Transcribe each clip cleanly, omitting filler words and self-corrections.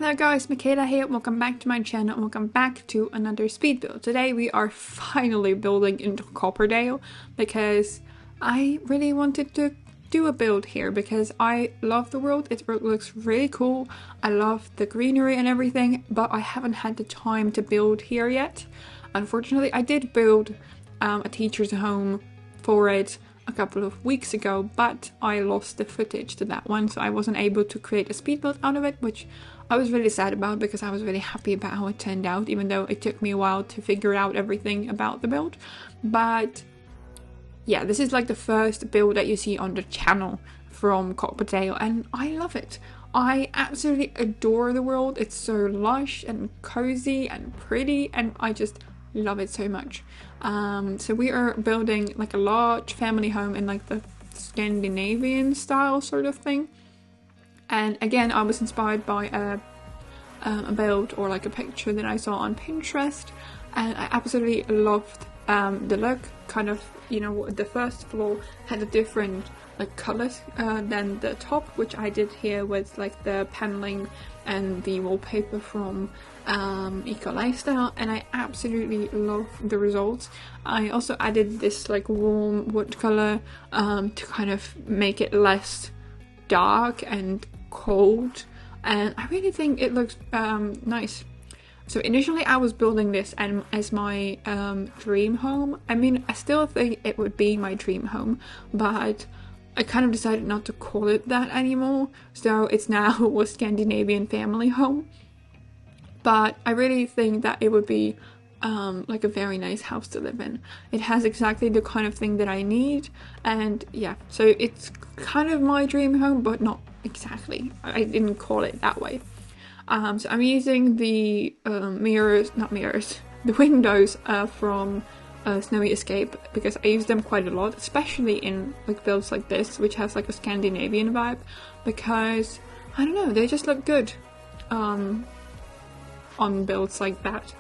Hello guys, Michaela here, welcome back to my channel, and welcome back to another speed build. Today we are finally building into Copperdale because I really wanted to do a build here because I love the world. It looks really cool. I love the greenery and everything, but I haven't had the time to build here yet. Unfortunately, I did build a teacher's home for it a couple of weeks ago, but I lost the footage to that one, so I wasn't able to create a speed build out of it, which I was really sad about because I was really happy about how it turned out, even though it took me a while to figure out everything about the build. But yeah, this is like the first build that you see on the channel from Copperdale, and I love it. I absolutely adore the world. It's so lush and cozy and pretty, and I just love it so much. So we are building like a large family home in like the Scandinavian style sort of thing. And again, I was inspired by a build or like a picture that I saw on Pinterest, and I absolutely loved the look. Kind of, you know, the first floor had a different like colors than the top, which I did here with like the paneling and the wallpaper from Eco Lifestyle, and I absolutely love the results. I also added this like warm wood color to kind of make it less dark and cold, and I really think it looks nice. So initially I was building this as my dream home. I mean, I still think it would be my dream home, but I kind of decided not to call it that anymore, so it's now a Scandinavian family home. But I really think that it would be like a very nice house to live in. It has exactly the kind of thing that I need, and yeah, so it's kind of my dream home, but not exactly. I didn't call it that way. So I'm using the the windows from Snowy Escape because I use them quite a lot, especially in like builds like this, which has like a Scandinavian vibe, because I don't know, they just look good on builds like that.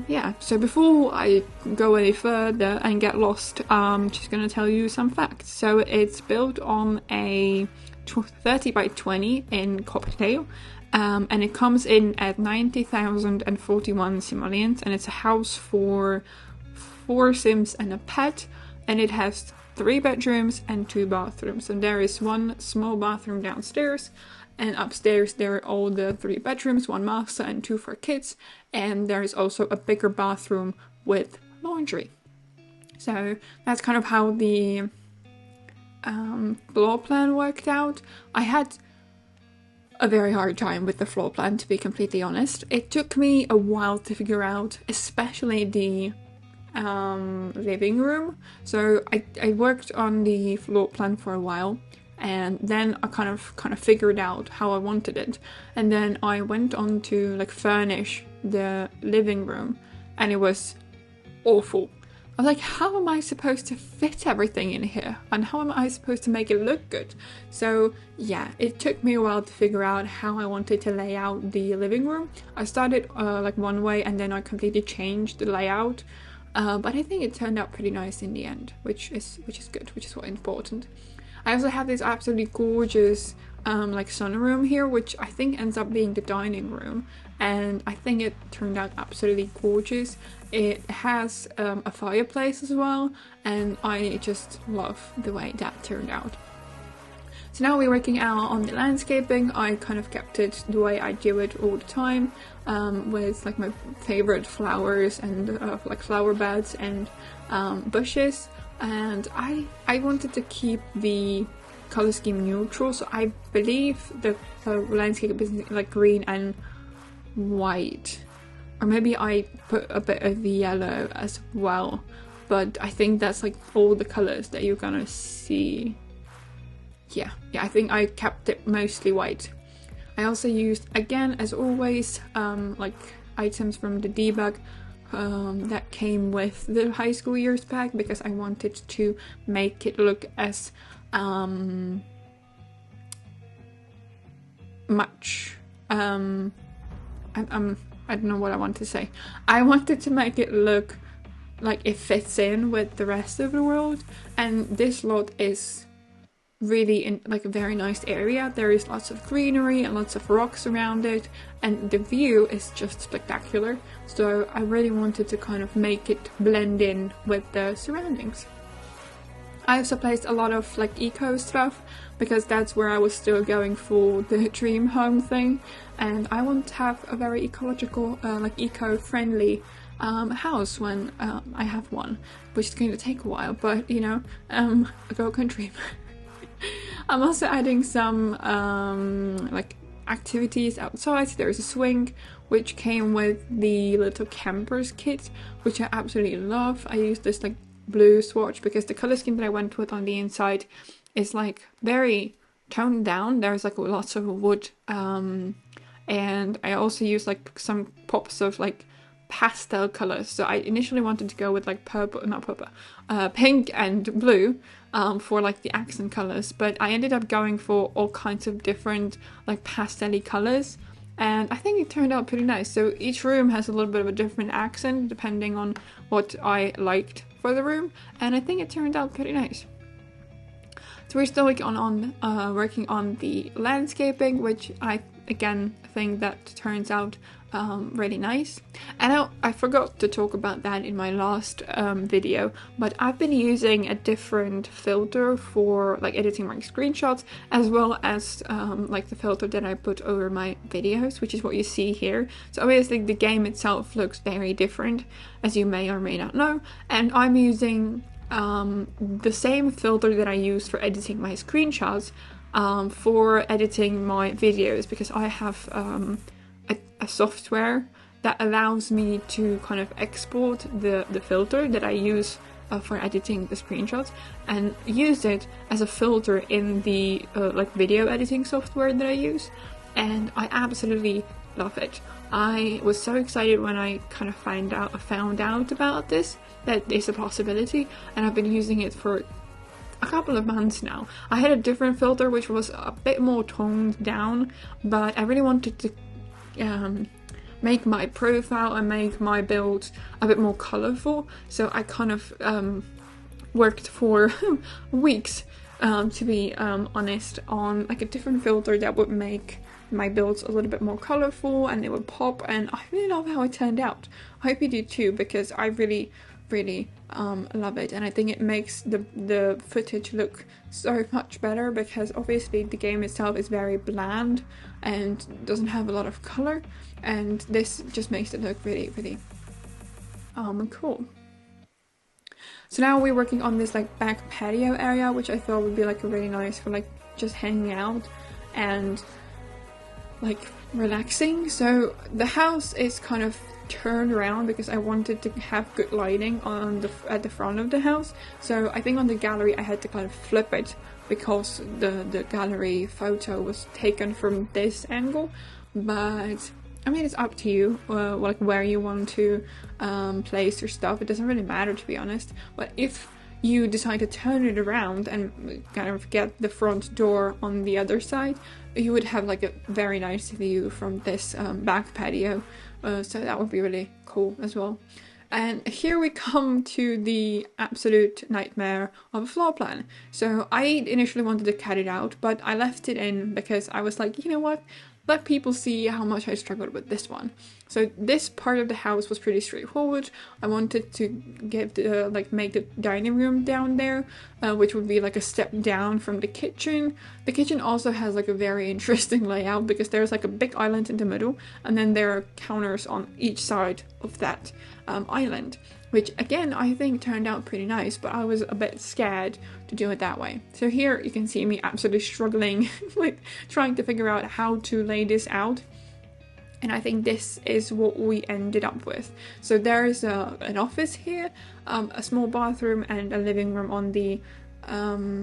Yeah, so before I go any further and get lost, I'm just gonna tell you some facts. So it's built on a 30 by 20 in Copperdale, and it comes in at 90,041 simoleons, and it's a house for 4 sims and a pet, and it has 3 bedrooms and 2 bathrooms, and there is 1 small bathroom downstairs, and upstairs there are all the 3 bedrooms, 1 master and 2 for kids, and there is also a bigger bathroom with laundry. So that's kind of how the floor plan worked out. I had a very hard time with the floor plan, to be completely honest. It took me a while to figure out, especially the living room. So I worked on the floor plan for a while, and then I kind of figured out how I wanted it, and then I went on to like furnish the living room, and it was awful. I was like, how am I supposed to fit everything in here? And how am I supposed to make it look good? So yeah, it took me a while to figure out how I wanted to lay out the living room. I started like one way, and then I completely changed the layout. But I think it turned out pretty nice in the end, which is good, which is what's important. I also have this absolutely gorgeous like sunroom here, which I think ends up being the dining room, and I think it turned out absolutely gorgeous. It has a fireplace as well, and I just love the way that turned out. So now we're working out on the landscaping. I kind of kept it the way I do it all the time, with like my favorite flowers and like flower beds and bushes. And I wanted to keep the color scheme neutral, so I believe the landscape is like green and white, or maybe I put a bit of yellow as well, but I think that's like all the colors that you're gonna see. Yeah, I think I kept it mostly white. I also used, again as always, like items from the debug that came with the high school years pack, because I wanted to make it look as much I don't know what I want to say. I wanted to make it look like it fits in with the rest of the world, and this lot is really in like a very nice area. There is lots of greenery and lots of rocks around it, and the view is just spectacular. So I really wanted to kind of make it blend in with the surroundings. I also placed a lot of like eco stuff because that's where I was still going for the dream home thing, and I want to have a very ecological, like eco-friendly house when I have one, which is going to take a while, but you know, a girl can dream. I'm also adding some like activities outside. There's a swing which came with the little campers kit, which I absolutely love. I use this like blue swatch because the color scheme that I went with on the inside is like very toned down. There's like lots of wood, and I also use like some pops of like pastel colors. So I initially wanted to go with like pink and blue for like the accent colors, but I ended up going for all kinds of different like pastel-y colors, and I think it turned out pretty nice. So each room has a little bit of a different accent depending on what I liked for the room, and I think it turned out pretty nice. So we're still working on the landscaping, which I again think that turns out really nice. And I forgot to talk about that in my last video, but I've been using a different filter for like editing my screenshots, as well as like the filter that I put over my videos, which is what you see here. So obviously the game itself looks very different, as you may or may not know, and I'm using the same filter that I use for editing my screenshots for editing my videos, because I have a software that allows me to kind of export the filter that I use for editing the screenshots and use it as a filter in the like video editing software that I use, and I absolutely love it. I was so excited when I kind of found out about this, that it's a possibility, and I've been using it for a couple of months now. I had a different filter which was a bit more toned down, but I really wanted to make my profile and make my build a bit more colorful, so I kind of worked for weeks, to be honest, on like a different filter that would make my builds a little bit more colorful and it would pop, and I really love how it turned out. I hope you do too, because I really love it, and I think it makes the footage look so much better, because obviously the game itself is very bland and doesn't have a lot of color, and this just makes it look really cool. So now we're working on this like back patio area, which I thought would be like really nice for like just hanging out and like relaxing. So the house is kind of turned around because I wanted to have good lighting on at the front of the house. So I think on the gallery I had to kind of flip it because the gallery photo was taken from this angle. But I mean, it's up to you, like where you want to place your stuff. It doesn't really matter, to be honest. But if you decide to turn it around and kind of get the front door on the other side, you would have like a very nice view from this back patio. So that would be really cool as well. And here we come to the absolute nightmare of a floor plan. So I initially wanted to cut it out, but I left it in because I was like, you know what? Let people see how much I struggled with this one. So this part of the house was pretty straightforward. I wanted to give make the dining room down there, which would be like a step down from the kitchen. The kitchen also has like a very interesting layout because there's like a big island in the middle, and then there are counters on each side of that island, which again I think turned out pretty nice, but I was a bit scared to do it that way. So here you can see me absolutely struggling with trying to figure out how to lay this out. And I think this is what we ended up with. So there's an office here, a small bathroom and a living room on the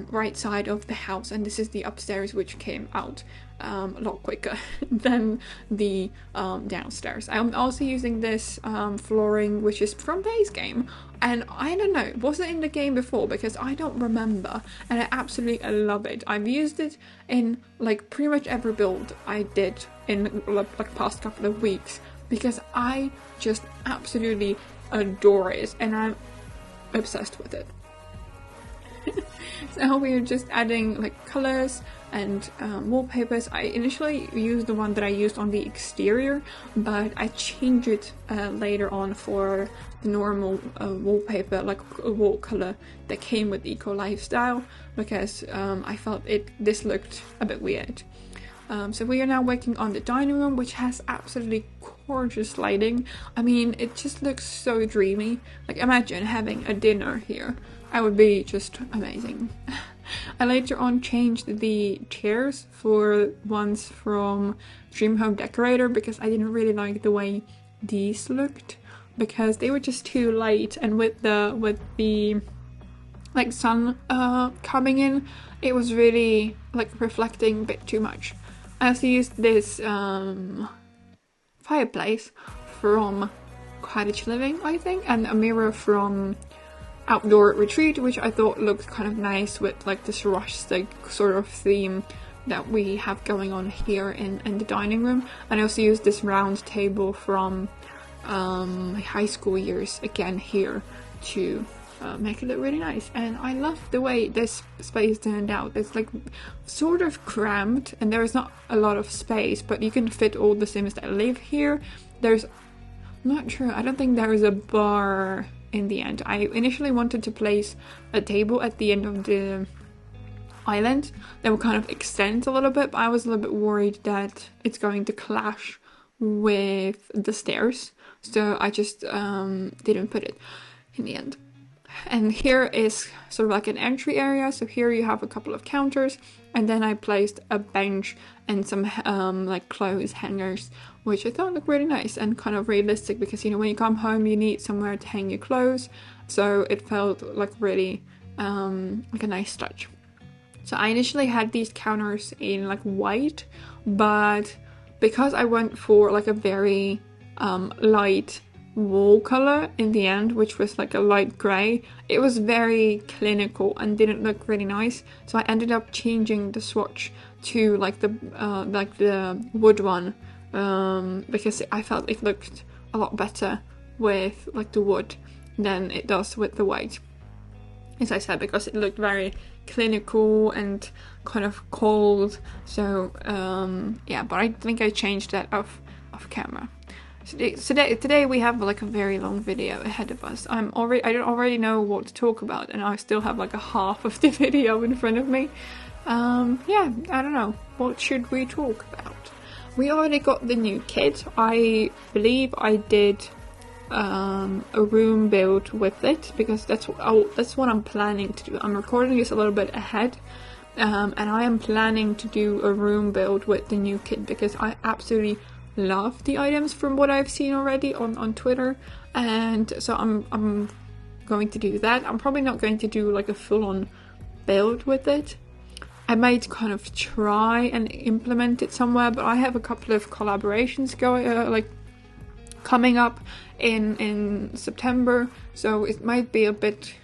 right side of the house, and this is the upstairs, which came out a lot quicker than the downstairs. I'm also using this flooring, which is from base game, and I don't know, was it in the game before, because I don't remember, and I absolutely love it. I've used it in like pretty much every build I did in like past couple of weeks, because I just absolutely adore it and I'm obsessed with it. So we're just adding like colors and wallpapers. I initially used the one that I used on the exterior, but I changed it later on for the normal wallpaper, like a wall color that came with Eco Lifestyle, because I felt this looked a bit weird. So we are now working on the dining room, which has absolutely gorgeous lighting. I mean, it just looks so dreamy. Like, imagine having a dinner here. That would be just amazing. I later on changed the chairs for ones from Dream Home Decorator because I didn't really like the way these looked, because they were just too light, and with the like sun coming in, it was really like reflecting a bit too much. I also used this fireplace from Cottage Living, I think, and a mirror from Outdoor Retreat, which I thought looked kind of nice with like this rustic sort of theme that we have going on here in the dining room. And I also used this round table from my high school years again here to make it look really nice. And I love the way this space turned out. It's like sort of cramped and there is not a lot of space, but you can fit all the Sims that live here. I'm not sure, I don't think there is a bar in the end. I initially wanted to place a table at the end of the island that would kind of extend a little bit, but I was a little bit worried that it's going to clash with the stairs, so I just didn't put it in the end. And here is sort of like an entry area, so here you have a couple of counters, and then I placed a bench and some like clothes hangers, which I thought looked really nice and kind of realistic, because you know, when you come home you need somewhere to hang your clothes, so it felt like really like a nice touch. So I initially had these counters in like white, but because I went for like a very light wall color in the end, which was like a light gray, it was very clinical and didn't look really nice, so I ended up changing the swatch to like the wood one, because I felt it looked a lot better with like the wood than it does with the white, as I said, because it looked very clinical and kind of cold. So yeah, but I think I changed that off camera. So today we have like a very long video ahead of us. I don't already know what to talk about, and I still have like a half of the video in front of me. Yeah, I don't know. What should we talk about? We already got the new kit. I believe I did a room build with it, because that's what I'm planning to do. I'm recording this a little bit ahead, and I am planning to do a room build with the new kit, because I absolutely love the items from what I've seen already on Twitter, and so I'm going to do that. I'm probably not going to do like a full-on build with it. I might kind of try and implement it somewhere, but I have a couple of collaborations going coming up in September, so it might be a bit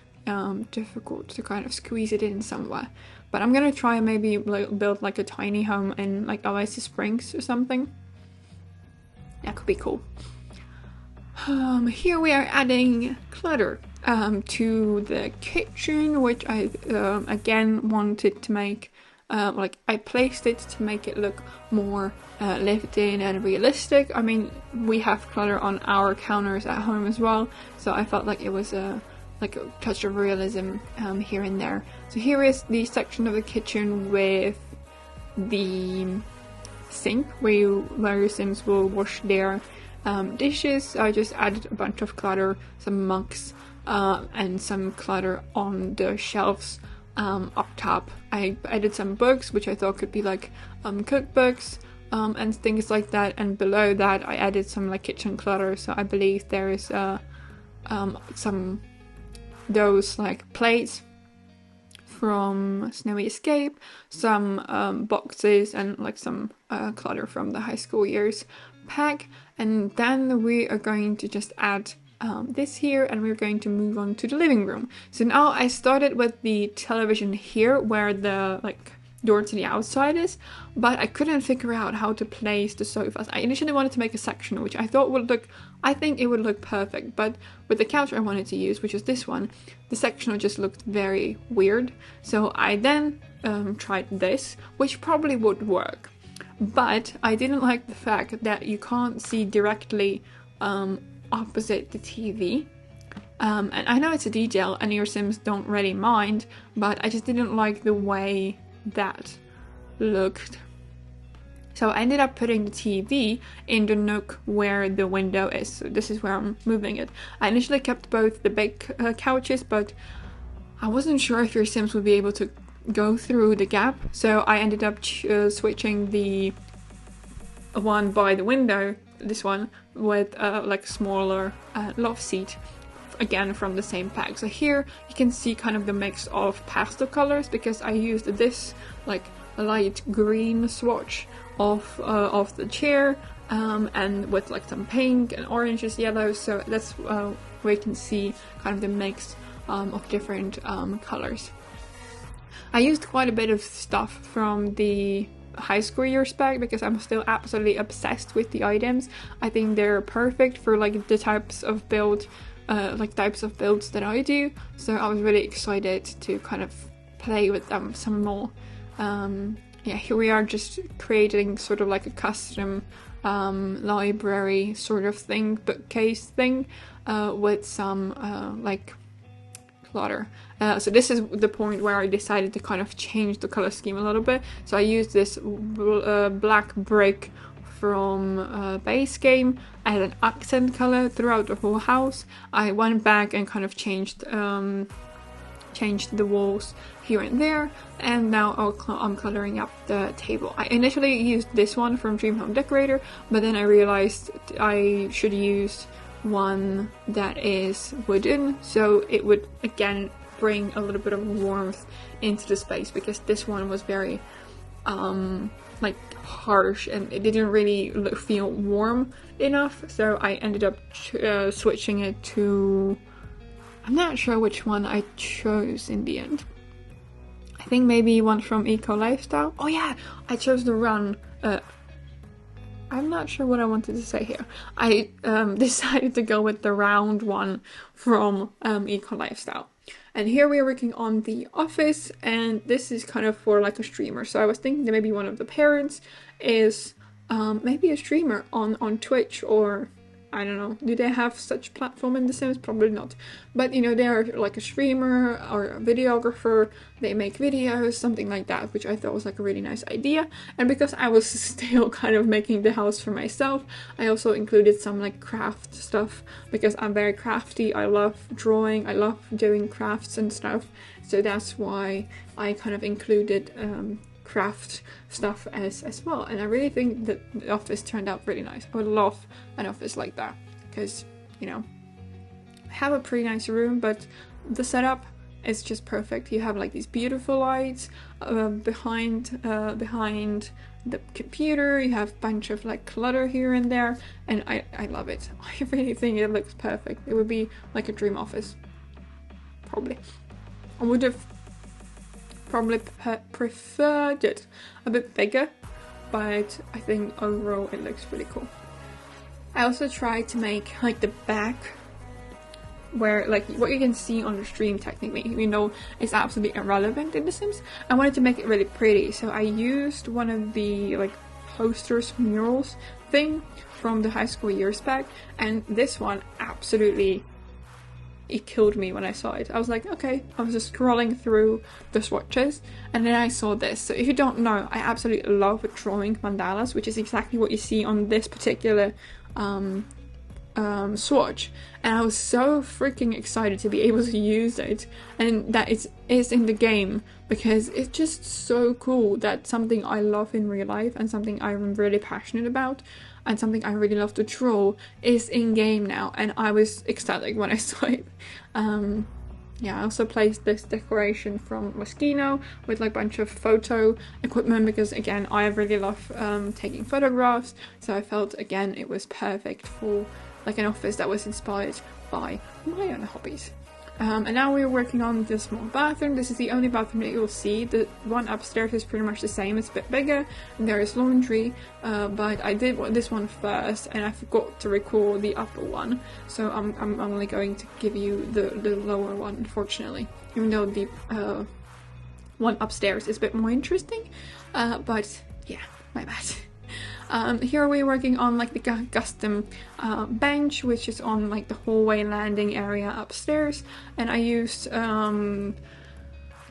difficult to kind of squeeze it in somewhere. But I'm gonna try and maybe build like a tiny home in like Oasis Springs or something. That could be cool. Here we are adding clutter to the kitchen, which I again wanted to make I placed it to make it look more lived in and realistic. I mean, we have clutter on our counters at home as well, so I felt like it was like a touch of realism here and there. So here is the section of the kitchen with the sink where your Sims will wash their dishes. I just added a bunch of clutter, some mugs, and some clutter on the shelves up top. I added some books, which I thought could be like cookbooks and things like that, and below that I added some like kitchen clutter. So I believe there is some those like plates from Snowy Escape, some boxes, and like some clutter from the high school years pack. And then we are going to just add this here, and we're going to move on to the living room. So now I started with the television here, where the like door to the outside is, but I couldn't figure out how to place the sofas. I initially wanted to make a sectional, which I thought would look, I think it would look perfect, but with the couch I wanted to use, which is this one, the sectional just looked very weird. So I then tried this, which probably would work, but I didn't like the fact that you can't see directly opposite the TV. And I know it's a detail and your Sims don't really mind, but I just didn't like the way that looked. So I ended up putting the TV in the nook where the window is. So this is where I'm moving it. I initially kept both the big couches, but I wasn't sure if your Sims would be able to go through the gap. So I ended up switching the one by the window, this one, with like a smaller loft seat, again from the same pack. So here you can see kind of the mix of pastel colors, because I used this like light green swatch of the chair, and with like some pink and oranges, yellows. So that's where you can see kind of the mix of different colors. I used quite a bit of stuff from the high school years back because I'm still absolutely obsessed with the items. I think they're perfect for like the types of builds that I do. So I was really excited to kind of play with them some more. Yeah, here we are just creating sort of like a custom library sort of thing, bookcase thing, with some like clutter. So this is the point where I decided to kind of change the color scheme a little bit. So I used this black brick from base game. I had an accent color throughout the whole house. I went back and kind of changed the walls here and there, and now I'm coloring up the table. I initially used this one from Dream Home Decorator, but then I realized I should use one that is wooden, so it would again bring a little bit of warmth into the space, because this one was very like harsh and it didn't really feel warm enough. So I ended up switching it to, I'm not sure which one I chose in the end. I think maybe one from Eco Lifestyle. Oh yeah, I chose the Run. I'm not sure what I wanted to say here. I decided to go with the round one from Eco Lifestyle. And here we are working on the office, and this is kind of for like a streamer. So I was thinking that maybe one of the parents is maybe a streamer on Twitch, or I don't know, do they have such platform in The Sims? Probably not. But you know, they are like a streamer or a videographer, they make videos, something like that, which I thought was like a really nice idea. And because I was still kind of making the house for myself, I also included some like craft stuff, because I'm very crafty. I love drawing, I love doing crafts and stuff. So that's why I kind of included craft stuff as well. And I really think that the office turned out really nice. I would love an office like that, because you know, I have a pretty nice room, but the setup is just perfect. You have like these beautiful lights behind the computer. You have a bunch of like clutter here and there, and I love it. I really think it looks perfect. It would be like a dream office, probably. I would have probably preferred it a bit bigger, but I think overall it looks really cool. I also tried to make like the back, where like what you can see on the stream technically, you know, is absolutely irrelevant in The Sims. I wanted to make it really pretty, so I used one of the like posters, murals thing from the high school years back, and this one absolutely, it killed me when I saw it. I was like, okay, I was just scrolling through the swatches and then I saw this. So if you don't know, I absolutely love drawing mandalas, which is exactly what you see on this particular swatch. And I was so freaking excited to be able to use it, and that is in the game, because it's just so cool that something I love in real life and something I'm really passionate about and something I really love to draw is in game now, and I was ecstatic when I saw it. Yeah, I also placed this decoration from Moschino with like a bunch of photo equipment, because again, I really love taking photographs, so I felt again it was perfect for like an office that was inspired by my own hobbies. And now we're working on the small bathroom. This is the only bathroom that you'll see. The one upstairs is pretty much the same. It's a bit bigger and there is laundry, but I did this one first and I forgot to record the upper one, so I'm only going to give you the lower one, unfortunately, even though the one upstairs is a bit more interesting, but yeah, my bad. Here we're working on like the custom bench, which is on like the hallway landing area upstairs, and I used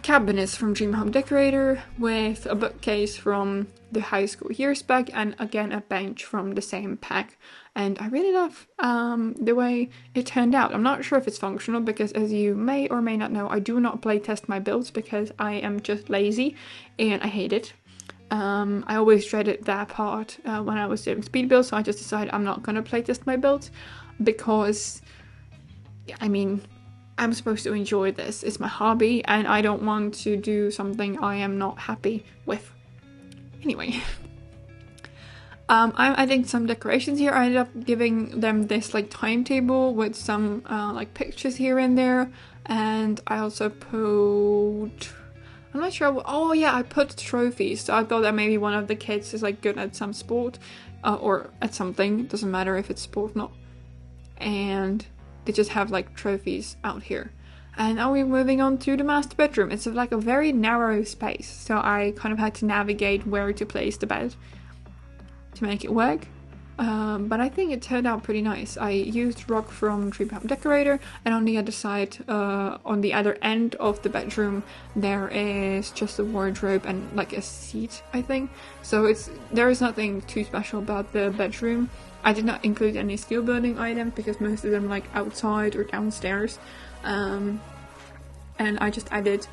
cabinets from Dream Home Decorator with a bookcase from the high school years back, and again a bench from the same pack, and I really love the way it turned out. I'm not sure if it's functional because, as you may or may not know, I do not play test my builds because I am just lazy and I hate it. I always dreaded that part when I was doing speed builds, so I just decided I'm not gonna playtest my builds because, I mean, I'm supposed to enjoy this. It's my hobby and I don't want to do something I am not happy with. Anyway, I'm adding some decorations here. I ended up giving them this like timetable with some like pictures here and there, and I also put, I'm not sure. Oh yeah, I put trophies. So I thought that maybe one of the kids is like good at some sport or at something. Doesn't matter if it's sport or not. And they just have like trophies out here. And now we're moving on to the master bedroom. It's like a very narrow space, so I kind of had to navigate where to place the bed to make it work. But I think it turned out pretty nice. I used rock from Dream Home Decorator, and on the other side, on the other end of the bedroom, there is just a wardrobe and like a seat, I think. So there is nothing too special about the bedroom. I did not include any skill building items because most of them like outside or downstairs. And I just added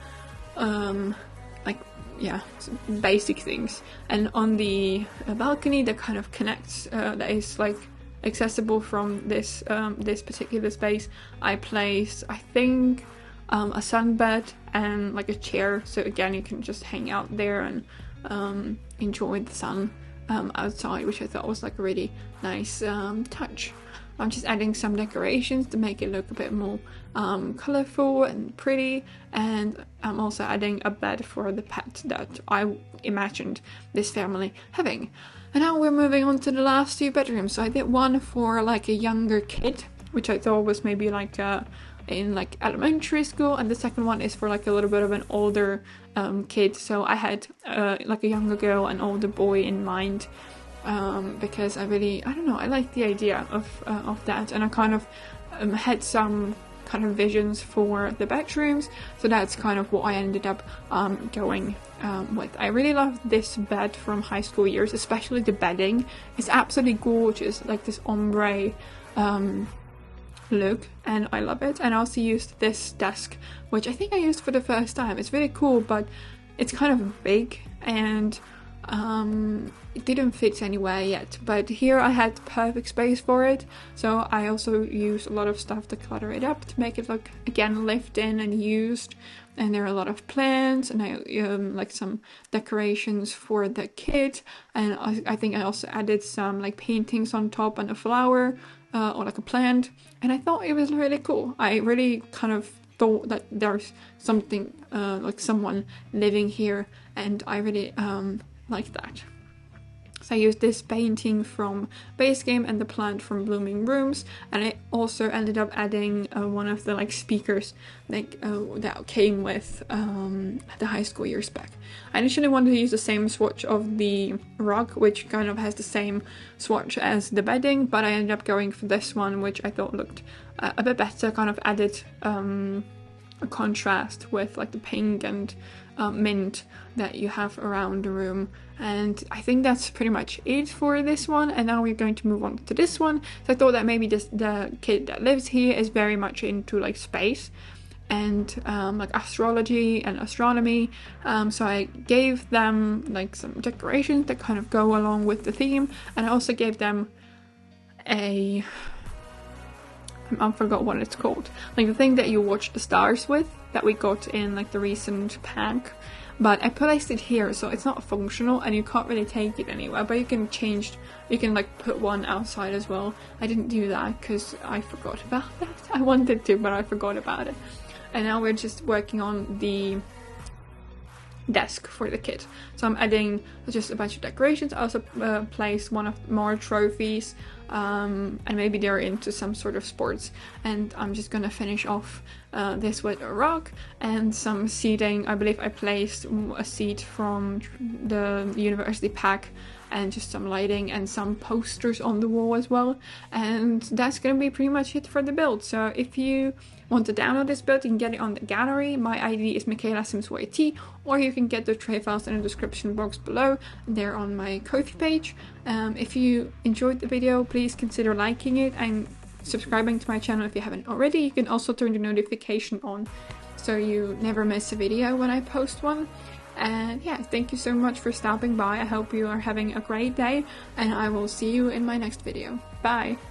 basic things. And on the balcony that kind of connects, that is like accessible from this this particular space, I placed, I think, a sunbed and like a chair, so again you can just hang out there and enjoy the sun outside, which I thought was like a really nice touch. I'm just adding some decorations to make it look a bit more colourful and pretty, and I'm also adding a bed for the pet that I imagined this family having. And now we're moving on to the last two bedrooms. So I did one for like a younger kid, which I thought was maybe like in like elementary school, and the second one is for like a little bit of an older kid. So I had like a younger girl and older boy in mind. Because I don't know, I like the idea of that, and I kind of had some kind of visions for the bedrooms, so that's kind of what I ended up going with. I really love this bed from high school years, especially the bedding. It's absolutely gorgeous, like this ombre look, and I love it. And I also used this desk, which I think I used for the first time. It's really cool, but it's kind of big and it didn't fit anywhere yet, but here I had perfect space for it, so I also used a lot of stuff to clutter it up to make it look, again, lived in and used. And there are a lot of plants, and I like some decorations for the kid, and I think I also added some like paintings on top and a flower or like a plant, and I thought it was really cool. I really kind of thought that there's something like someone living here, and I really like that. So I used this painting from Base Game and the plant from Blooming Rooms, and I also ended up adding one of the like speakers like that came with the high school years back. I initially wanted to use the same swatch of the rug, which kind of has the same swatch as the bedding, but I ended up going for this one, which I thought looked a bit better, kind of added a contrast with like the pink and mint that you have around the room. And I think that's pretty much it for this one, and now we're going to move on to this one. So I thought that maybe the kid that lives here is very much into like space and like astrology and astronomy, so I gave them like some decorations that kind of go along with the theme, and I also gave them I forgot what it's called, like the thing that you watch the stars with. that we got in like the recent pack. But I placed it here, so it's not functional and you can't really take it anywhere, but you can like put one outside as well. I didn't do that because I forgot about that. I wanted to, but I forgot about it. And now we're just working on the desk for the kid. So I'm adding just a bunch of decorations. I also placed one of more trophies, and maybe they're into some sort of sports. And I'm just gonna finish off this with a rock and some seating. I believe I placed a seat from the university pack, and just some lighting and some posters on the wall as well. And that's gonna be pretty much it for the build. So if you want to download this build, you can get it on the gallery. My ID is michaelasimsyt, or you can get the tray files in the description box below. They're on my Ko-fi page. If you enjoyed the video, please consider liking it and subscribing to my channel if you haven't already. You can also turn the notification on so you never miss a video when I post one. And yeah, thank you so much for stopping by. I hope you are having a great day, and I will see you in my next video. Bye!